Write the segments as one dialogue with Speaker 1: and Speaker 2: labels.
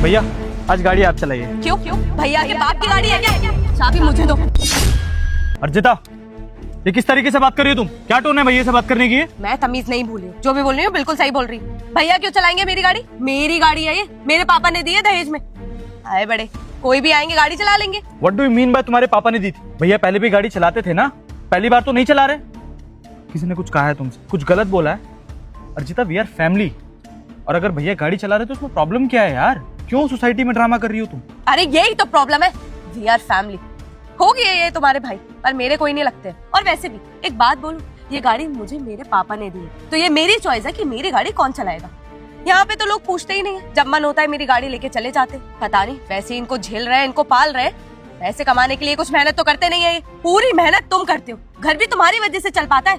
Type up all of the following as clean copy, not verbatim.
Speaker 1: भैया आज गाड़ी आप चलाइए।
Speaker 2: क्यों क्यों भैया के बाप की गाड़ी है क्या? चाबी मुझे दो।
Speaker 1: अर्जिता, ये किस तरीके से बात कर रही हो तुम? क्या टोन है भैया से बात करने की?
Speaker 2: मैं तमीज नहीं भूली हूँ, जो भी बोल रही हूँ बिल्कुल सही बोल रही हूँ। भैया क्यों चलाएंगे मेरी गाड़ी? मेरी गाड़ी है ये, मेरे पापा ने दी है दहेज में। आए बड़े, कोई भी आएंगे गाड़ी चला लेंगे।
Speaker 1: What do you mean by तुम्हारे पापा ने दी थी? भैया पहले भी गाड़ी चलाते थे ना, पहली बार तो नहीं चला रहे। किसी ने कुछ कहा है तुमसे, कुछ गलत बोला है? अर्जिता वी आर फैमिली, और अगर भैया गाड़ी चला रहे तो उसमें प्रॉब्लम क्या है यार? क्यों सोसाइटी में ड्रामा कर रही हो तुम?
Speaker 2: अरे यही तो प्रॉब्लम है, वी आर फैमिली। हो गए ये तुम्हारे भाई, पर मेरे कोई नहीं लगते। और वैसे भी एक बात बोलूं, ये गाड़ी मुझे मेरे पापा ने दी है, तो ये मेरी चॉइस है कि मेरी गाड़ी कौन चलाएगा। यहाँ पे तो लोग पूछते ही नहीं है, जब मन होता है मेरी गाड़ी लेके चले जाते। पता नहीं वैसे इनको झेल रहे हैं, इनको पाल रहे हैं। पैसे कमाने के लिए कुछ मेहनत तो करते नहीं है, ये पूरी मेहनत तुम करते हो। घर भी तुम्हारी वजह से चल पाता है,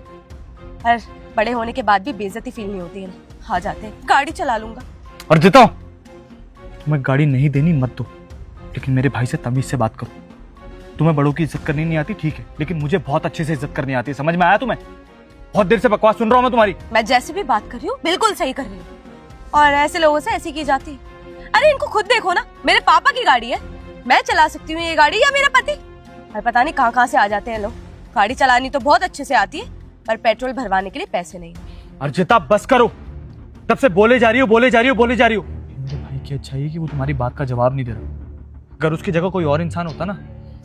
Speaker 2: और बड़े होने के बाद भी बेइज्जती फील नहीं होती है। आ जाते हैं, गाड़ी चला लूंगा।
Speaker 1: अर्जिता, तुम्हें गाड़ी नहीं देनी मत दो, लेकिन मेरे भाई से तमीज से बात करो। तुम्हें बड़ों की इज्जत करनी नहीं आती ठीक है, लेकिन मुझे बहुत अच्छे से इज्जत करनी आती है। समझ में आया तुम्हें? बहुत देर से बकवास सुन रहा हूं मैं तुम्हारी।
Speaker 2: मैं जैसे भी बात कर रही हूँ बिल्कुल सही कर रही हूँ, और ऐसे लोगों से ऐसी की जाती है। अरे इनको खुद देखो ना, मेरे पापा की गाड़ी है, मैं चला सकती हूँ ये गाड़ी, या मेरा पति। और पता नहीं कहाँ से आ जाते हैं लोग। गाड़ी चलानी तो बहुत अच्छे से आती है, पर पेट्रोल भरवाने के लिए पैसे नहीं।
Speaker 1: अर्जिता बस करो, तब से बोले जा रही हो बोले जा रही हो बोले जा रही हो। मेरे भाई की अच्छाई है कि वो तुम्हारी बात का जवाब नहीं दे रहा। अगर उसकी जगह कोई और इंसान होता ना,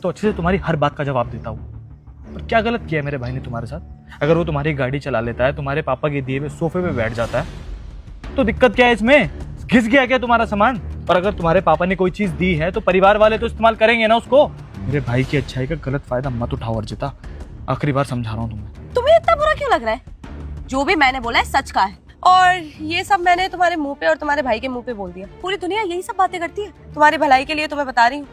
Speaker 1: तो अच्छे से तुम्हारी हर बात का जवाब देता हूँ। पर क्या गलत किया मेरे भाई ने तुम्हारे साथ? अगर वो तुम्हारी गाड़ी चला लेता है, तुम्हारे पापा के दिए हुए सोफे पे बैठ जाता है, तो दिक्कत क्या है इसमें? घिस गया क्या तुम्हारा सामान? और अगर तुम्हारे पापा ने कोई चीज दी है तो परिवार वाले तो इस्तेमाल करेंगे ना उसको। मेरे भाई की अच्छाई का गलत फायदा मत उठाओ अर्जिता, आखिरी बार समझा रहा हूँ तुम्हें।
Speaker 2: तुम्हें इतना बुरा क्यों लग रहा है? जो भी मैंने बोला है सच का है, और ये सब मैंने तुम्हारे मुंह पे और तुम्हारे भाई के मुंह पे बोल दिया। पूरी दुनिया यही सब बातें करती है। तुम्हारी भलाई के लिए तुम्हें बता रही हूँ,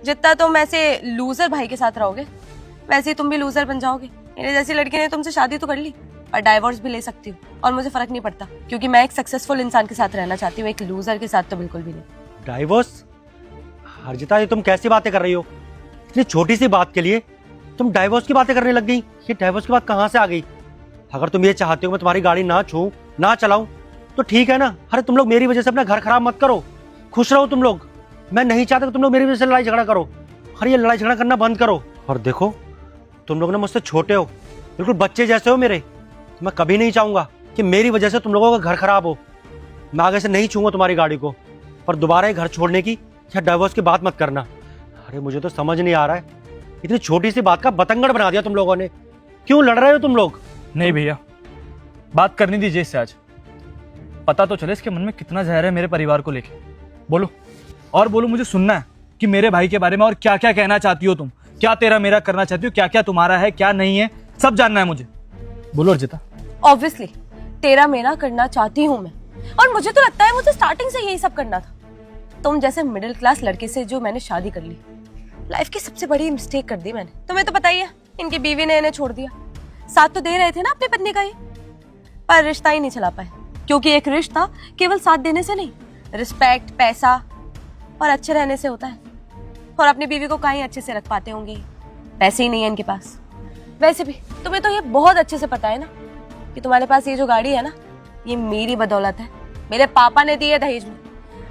Speaker 2: जितना तुम ऐसे लूजर भाई के साथ रहोगे, वैसे ही तुम भी लूजर बन जाओगे। मेरे जैसी लड़की ने तुमसे शादी तो कर ली, और डाइवोर्स भी ले सकती हूँ, और मुझे फर्क नहीं पड़ता, क्योंकि मैं एक सक्सेसफुल इंसान के साथ रहना चाहती हूँ, एक लूजर के साथ तो बिल्कुल भी नहीं।
Speaker 3: डाइवोर्स? हर्षिता, ये तुम कैसी बातें कर रही हो? इतनी छोटी सी बात के लिए तुम डाइवोर्स की बातें करने लग गई। ये डाइवोर्स की बात कहाँ से आ गई? अगर तुम ये चाहते हो मैं तुम्हारी गाड़ी ना छूऊं, ना चलाऊं, तो ठीक है ना। अरे तुम लोग मेरी वजह से अपना घर खराब मत करो, खुश रहो तुम लोग। मैं नहीं चाहता कि तुम लोग मेरी वजह से लड़ाई झगड़ा करो। अरे ये लड़ाई झगड़ा करना बंद करो। और देखो, तुम लोग ना मुझसे छोटे हो, बिल्कुल बच्चे जैसे हो मेरे। मैं कभी नहीं चाहूंगा कि मेरी वजह से तुम लोगों का घर खराब हो। मैं आगे से नहीं छूंगा तुम्हारी गाड़ी को, पर दोबारा ये घर छोड़ने की या डाइवोर्स की बात मत करना। अरे मुझे तो समझ नहीं आ रहा है, इतनी छोटी सी बात का बतंगड़ बना दिया तुम लोगों ने। क्यों लड़ रहे हो तुम लोग?
Speaker 1: नहीं भैया, बात करनी दीजिए इससे। आज पता तो चले इसके मन में कितना जहर है मेरे परिवार को लेके। बोलो, और बोलो, मुझे सुनना है कि मेरे भाई के बारे में और क्या क्या कहना चाहती हो तुम। क्या तेरा मेरा करना चाहती हो, क्या क्या तुम्हारा है क्या नहीं है, सब जानना है मुझे। बोलो अर्जिता।
Speaker 2: ऑब्वियसली तेरा मेरा करना चाहती हूँ मैं, और मुझे तो लगता है मुझे स्टार्टिंग से यही सब करना था। तुम जैसे मिडिल क्लास लड़के से जो मैंने शादी कर ली, लाइफ की सबसे बड़ी मिस्टेक कर दी मैंने। तुम्हें तो पता ही है, इनकी बीवी ने इन्हें छोड़ दिया। साथ तो दे रहे थे ना अपनी पत्नी का, ये पर रिश्ता ही नहीं चला पाए, क्योंकि एक रिश्ता केवल साथ देने से नहीं, रिस्पेक्ट, पैसा और अच्छे रहने से होता है। और अपनी बीवी को कहीं अच्छे से रख पाते होंगे, पैसे ही नहीं है इनके पास। वैसे भी तुम्हें तो ये बहुत अच्छे से पता है ना कि तुम्हारे पास ये जो गाड़ी है ना, ये मेरी बदौलत है, मेरे पापा ने दी है दहेज में।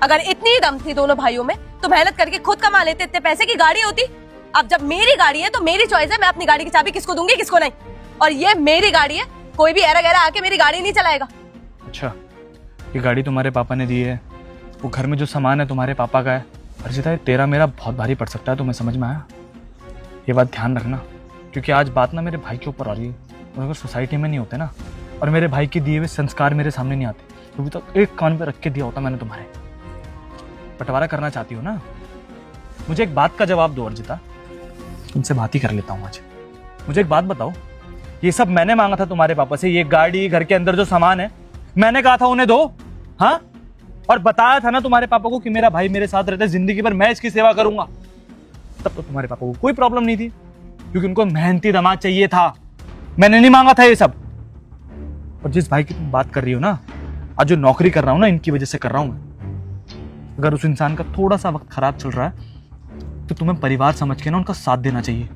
Speaker 2: अगर इतनी दम थी दोनों भाइयों में तो मेहनत करके खुद कमा लेते, इतने पैसे की गाड़ी होती। अब जब मेरी गाड़ी है तो मेरी चॉइस है, मैं अपनी गाड़ी की चाबी किसको दूंगी किसको नहीं। और ये मेरी गाड़ी है, कोई भी ऐरा गैरा आके मेरी गाड़ी नहीं चलाएगा।
Speaker 1: अच्छा, ये गाड़ी तुम्हारे पापा ने दी है, वो घर में जो सामान है तुम्हारे पापा का है। अर्जिता, ये तेरा मेरा बहुत भारी पड़ सकता है, तुम्हें समझ में आया? ये बात ध्यान रखना, क्योंकि आज बात ना मेरे भाई के ऊपर आ रही है। और अगर सोसाइटी में नहीं होते ना, और मेरे भाई के दिए हुए संस्कार मेरे सामने नहीं आते, तो अभी तक एक कान पे रख के दिया होता मैंने तुम्हारे। बंटवारा करना चाहती हो ना? मुझे एक बात का जवाब दो अर्जिता, तुमसे बात ही कर लेता हूँ आज। मुझे एक बात बताओ, ये सब मैंने मांगा था तुम्हारे पापा से, ये गाड़ी, घर के अंदर जो सामान है, मैंने कहा था उन्हें दो, हाँ? और बताया था ना तुम्हारे पापा को कि मेरा भाई मेरे साथ रहता है जिंदगी भर, मैं इसकी सेवा करूंगा। तब तो तुम्हारे पापा को कोई प्रॉब्लम नहीं थी, क्योंकि उनको मेहनती दामाद चाहिए था। मैंने नहीं मांगा था ये सब। और जिस भाई की तुम बात कर रही हो ना, आज जो नौकरी कर रहा हूं ना, इनकी वजह से कर रहा हूं मैं। अगर उस इंसान का थोड़ा सा वक्त खराब चल रहा है तो तुम्हें परिवार समझ के ना उनका साथ देना चाहिए,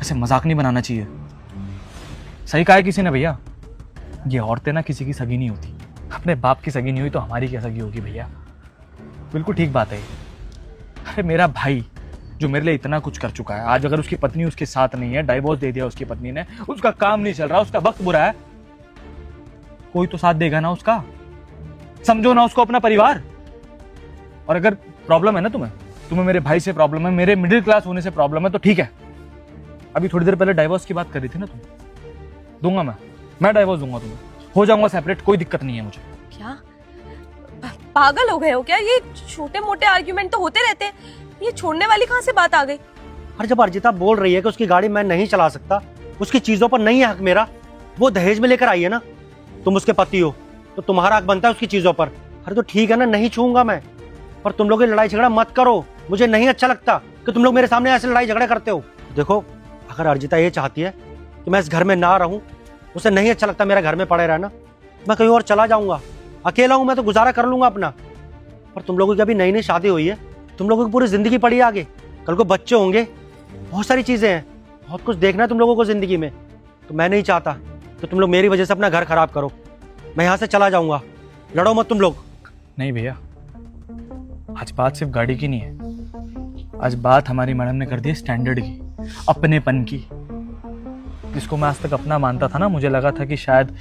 Speaker 1: ऐसे मजाक नहीं बनाना चाहिए। सही कहा है किसी ने भैया, ये औरतें ना किसी की सगी नहीं होती। अपने बाप की सगी नहीं हुई तो हमारी क्या सगी होगी भैया। बिल्कुल ठीक बात है ये। अरे मेरा भाई जो मेरे लिए इतना कुछ कर चुका है, आज अगर उसकी पत्नी उसके साथ नहीं है, डाइवोर्स दे दिया उसकी पत्नी ने, उसका काम नहीं चल रहा, उसका वक्त बुरा है, कोई तो साथ देगा ना उसका। समझो ना उसको अपना परिवार। और अगर प्रॉब्लम है ना तुम्हें मेरे भाई से प्रॉब्लम है, मेरे मिडिल क्लास होने से प्रॉब्लम है, तो ठीक है। अभी थोड़ी देर पहले डाइवोर्स की बात कर रही थी ना तुम, दूंगा मैं डाइवोर्स दूंगा तुम्हें, हो जाऊंगा सेपरेट, कोई दिक्कत नहीं है मुझे।
Speaker 2: क्या पागल हो गए हो क्या? ये छोटे मोटे आर्ग्यूमेंट तो होते रहते हैं, ये छोड़ने वाली कहाँ से बात आ गई?
Speaker 3: और जब अर्जिता बोल रही है कि उसकी गाड़ी मैं नहीं चला सकता, उसकी चीजों पर नहीं है हक मेरा, वो दहेज में लेकर आई है ना, तुम उसके पति हो तो तुम्हारा हक बनता है उसकी चीजों पर। अरे तो ठीक है ना, नहीं छूऊंगा मैं, पर तुम लोग ये लड़ाई झगड़ा मत करो, मुझे नहीं अच्छा लगता कि तुम लोग मेरे सामने ऐसे लड़ाई झगड़े करते हो। देखो अगर अर्जिता ये चाहती है कि मैं इस घर में ना रहूं, उसे नहीं अच्छा लगता मेरे घर में पड़े रहना, मैं कहीं और चला जाऊंगा, अकेला हूं मैं तो गुजारा कर लूंगा अपना। पर तुम लोगों की अभी नई नई शादी हुई है, तुम लोगों की पूरी जिंदगी पड़ी है आगे, कल को बच्चे होंगे, बहुत सारी चीजें हैं, बहुत कुछ देखना है तुम लोगों को जिंदगी में। तो मैं नहीं चाहता कि तुम लोग मेरी वजह से अपना घर खराब करो, मैं यहाँ से चला जाऊंगा, लड़ो मत तुम लोग।
Speaker 1: नहीं भैया, आज बात सिर्फ गाड़ी की नहीं है, आज बात हमारी मैडम ने कर दी है स्टैंडर्ड की, अपनेपन की, जिसको मैं आज तक अपना मानता था ना। मुझे लगा था कि शायद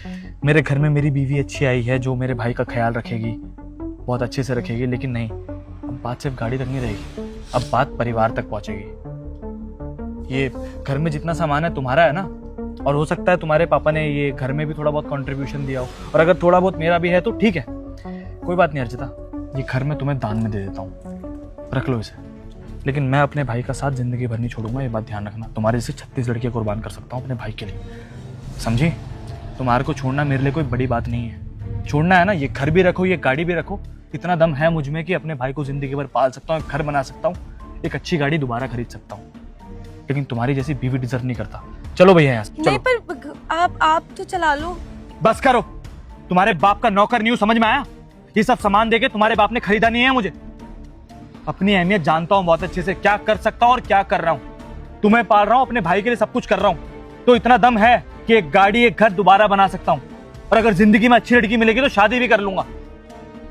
Speaker 1: मेरे घर में मेरी बीवी अच्छी आई है जो मेरे भाई का ख्याल रखेगी, बहुत अच्छे से रखेगी, लेकिन नहीं, अब बात सिर्फ गाड़ी तक नहीं रहेगी, अब बात परिवार तक पहुंचेगी। ये घर में जितना सामान है तुम्हारा है ना, और हो सकता है तुम्हारे पापा ने ये घर में भी थोड़ा बहुत कंट्रीब्यूशन दिया हो, और अगर थोड़ा बहुत मेरा भी है तो ठीक है, कोई बात नहीं अर्चिता, ये घर मैं तुम्हें दान में दे देता हूँ, रख लो इसे। लेकिन मैं अपने भाई का साथ जिंदगी भर नहीं छोड़ूंगा, ये बात ध्यान रखना। तुम्हारे जैसे 36 लड़कियां कुर्बान कर सकता हूँ अपने भाई के लिए, समझी? तुम्हारे को छोड़ना मेरे लिए कोई बड़ी बात नहीं है। छोड़ना है ना, ये घर भी रखो, ये गाड़ी भी रखो, इतना दम है मुझ में कि अपने भाई को जिंदगी भर पाल सकता हूँ, एक घर बना सकता हूँ, एक अच्छी गाड़ी दोबारा खरीद सकता हूँ, लेकिन तुम्हारी जैसी बीवी डिजर्व नहीं करता। चलो भैया यहाँ से
Speaker 2: नहीं,
Speaker 1: चलो।
Speaker 2: पर आप तो चला लो।
Speaker 1: बस करो, तुम्हारे बाप का नौकर नहीं हूं, समझ में आया? ये सब सामान देके तुम्हारे बाप ने खरीदा नहीं है मुझे। अपनी अहमियत जानता हूं बहुत अच्छे से, क्या कर सकता हूं और क्या कर रहा हूं। तुम्हें पाल रहा हूं, अपने भाई के लिए सब कुछ कर रहा हूं, तो इतना दम है कि एक गाड़ी एक घर दोबारा बना सकता हूं, और अगर जिंदगी में अच्छी लड़की मिलेगी तो शादी भी कर लूंगा।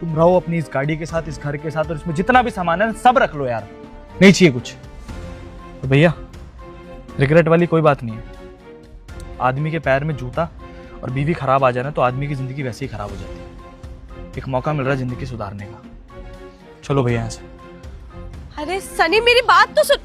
Speaker 1: तुम रहो अपनी इस गाड़ी के साथ, इस घर के साथ, और इसमें जितना भी सामान है सब रख लो यार, नहीं चाहिए कुछ। तो भैया रिग्रेट वाली कोई बात नहीं है, आदमी के पैर में जूता और बीवी खराब आ जाए ना तो आदमी की जिंदगी वैसे ही खराब हो जाती है। एक मौका मिल रहा है जिंदगी सुधारने का, चलो भैया यहाँ से।
Speaker 2: अरे सनी मेरी बात तो सुन।